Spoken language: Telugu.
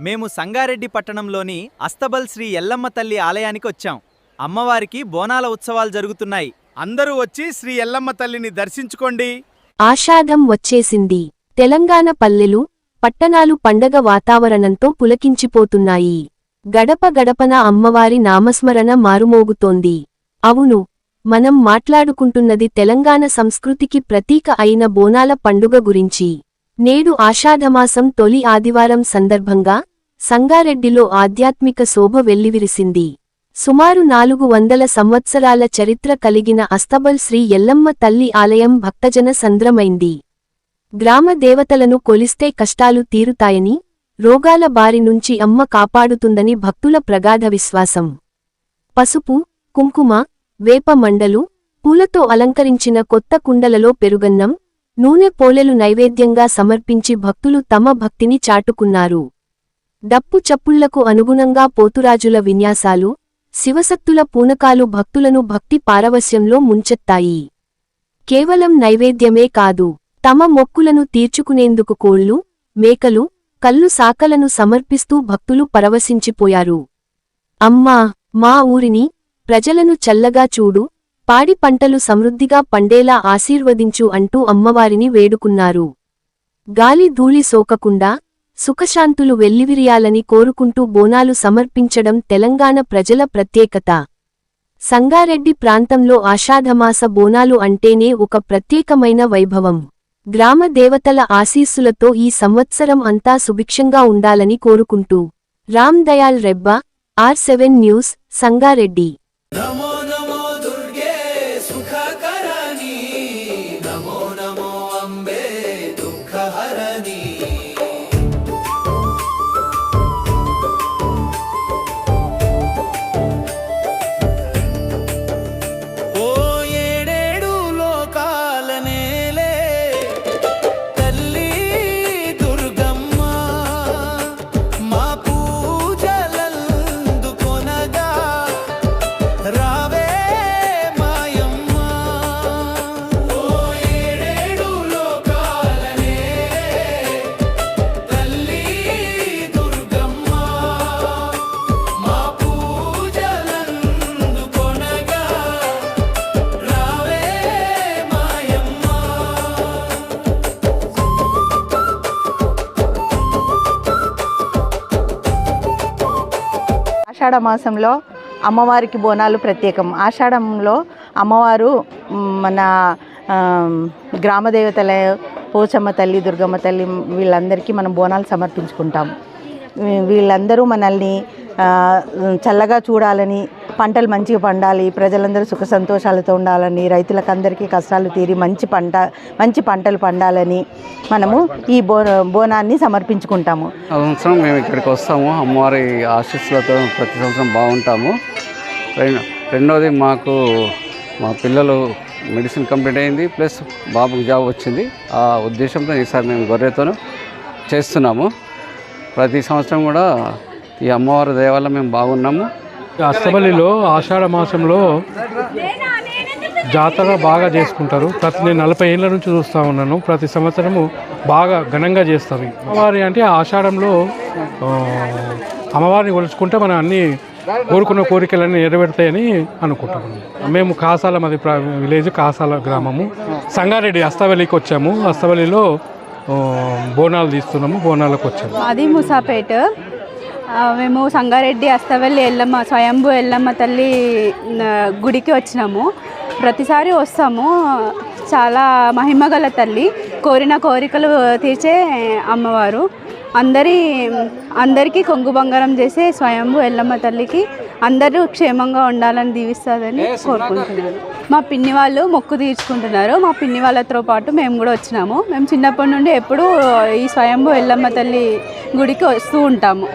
మేము సంగారెడ్డి పట్టణంలోని అస్తబల్ శ్రీ ఎల్లమ్మ తల్లి ఆలయానికి వచ్చాం. అమ్మవారికి బోనాల ఉత్సవాలు జరుగుతున్నాయి. అందరూ వచ్చి శ్రీ ఎల్లమ్మ తల్లిని దర్శించుకోండి. ఆషాఢం వచ్చేసింది. తెలంగాణ పల్లెలు, పట్టణాలు పండగ వాతావరణంతో పులకించిపోతున్నాయి. గడప గడపన అమ్మవారి నామస్మరణ మారుమోగుతోంది. అవును, మనం మాట్లాడుకుంటున్నది తెలంగాణ సంస్కృతికి ప్రతీక అయిన బోనాల పండుగ గురించి. నేడు ఆషాఢమాసం తొలి ఆదివారం సందర్భంగా సంగారెడ్డిలో ఆధ్యాత్మిక శోభ వెల్లివిరిసింది. సుమారు 400 సంవత్సరాల చరిత్ర కలిగిన అస్తబల్ శ్రీ ఎల్లమ్మ తల్లి ఆలయం భక్తజన సంద్రమైంది. గ్రామ దేవతలను కొలిస్తే కష్టాలు తీరుతాయని, రోగాల బారి నుంచి అమ్మ కాపాడుతుందని భక్తుల ప్రగాఢ విశ్వాసం. పసుపు, కుంకుమ, వేప మండలు, పూలతో అలంకరించిన కొత్త కుండలలో పెరుగన్నం, నూనె పోలెలు నైవేద్యంగా సమర్పించి భక్తులు తమ భక్తిని చాటుకున్నారు. డప్పు చప్పుళ్లకు అనుగుణంగా పోతురాజుల విన్యాసాలు, శివసత్తుల పూనకాలు భక్తులను భక్తి పారవస్యంలో ముంచెత్తాయి. కేవలం నైవేద్యమే కాదు, తమ మొక్కులను తీర్చుకునేందుకు కోళ్లు, మేకలు, కల్లు సాకలను సమర్పిస్తూ భక్తులు పరవశించిపోయారు. అమ్మా, మా ఊరిని, ప్రజలను చల్లగా చూడు, పాడి పంటలు సమృద్ధిగా పండేలా ఆశీర్వదించు అంటూ అమ్మవారిని వేడుకున్నారు. గాలి ధూళి సోకకుండా సుఖశాంతులు వెల్లివిరియాలని కోరుకుంటూ బోనాలు సమర్పించడం తెలంగాణ ప్రజల ప్రత్యేకత. సంగారెడ్డి ప్రాంతంలో ఆషాఢమాస బోనాలు అంటేనే ఒక ప్రత్యేకమైన వైభవం. గ్రామ దేవతల ఆశీస్సులతో ఈ సంవత్సరం అంతా సుభిక్షంగా ఉండాలని కోరుకుంటూ రామ్ దయాల్ రెబ్బా, R7 న్యూస్, సంగారెడ్డి. ఆషాఢ మాసంలో అమ్మవారికి బోనాలు ప్రత్యేకం. ఆషాఢంలో అమ్మవారు మన గ్రామదేవతల పోచమ్మ తల్లి, దుర్గమ్మ తల్లి వీళ్ళందరికీ మనం బోనాలు సమర్పించుకుంటాం. వీళ్ళందరూ మనల్ని చల్లగా చూడాలని, పంటలు మంచిగా పండాలి, ప్రజలందరూ సుఖ సంతోషాలతో ఉండాలని, రైతులకు అందరికీ కష్టాలు తీరి మంచి పంటలు పండాలని మనము ఈ బోనాన్ని సమర్పించుకుంటాము. సంవత్సరం మేము ఇక్కడికి వస్తాము, అమ్మవారి ఆశీస్సులతో ప్రతి సంవత్సరం బాగుంటాము. రెండోది, మా పిల్లలు మెడిసిన్ కంప్లీట్ అయింది, ప్లస్ బాబుకి జాబ్ వచ్చింది. ఆ ఉద్దేశంతో ఈసారి మేము గొర్రెతోనూ చేస్తున్నాము. ప్రతి సంవత్సరం కూడా ఈ అమ్మవారి దయ వల్ల మేము బాగున్నాము. అస్తబలిలో ఆషాఢ మాసంలో జాతర బాగా చేసుకుంటారు. నేను 40 ఏళ్ళ నుంచి చూస్తూ ఉన్నాను. ప్రతి సంవత్సరము బాగా ఘనంగా చేస్తారు. అమ్మవారి అంటే ఆషాఢంలో అమ్మవారిని కొలుచుకుంటే మనం అన్ని కోరుకున్న కోరికలన్నీ నెరవేరుతాయని అనుకుంటున్నాము. మేము కాసాల, మాది విలేజ్ కాసాల గ్రామము, సంగారెడ్డి అస్తబలికి వచ్చాము. అస్తబలిలో బోనాలు తీస్తున్నాము, బోనాలకు వచ్చాము. అది ముసాపేట. మేము సంగారెడ్డి అస్తవల్లి ఎల్లమ్మ, స్వయంభూ ఎల్లమ్మ తల్లి గుడికి వచ్చినాము. ప్రతిసారి వస్తాము. చాలా మహిమగల తల్లి, కోరిన కోరికలు తీర్చే అమ్మవారు. అందరికీ కొంగు బంగారం చేసే స్వయంభూ ఎల్లమ్మ తల్లికి అందరూ క్షేమంగా ఉండాలని దీవిస్తుందని కోరుకుంటున్నాను. మా పిన్ని వాళ్ళు మొక్కు తీర్చుకుంటున్నారు. మా పిన్ని వాళ్ళతో పాటు మేము కూడా వచ్చినాము. మేము చిన్నప్పటి నుండి ఎప్పుడూ ఈ స్వయంభూ ఎల్లమ్మ తల్లి గుడికి వస్తూ ఉంటాము.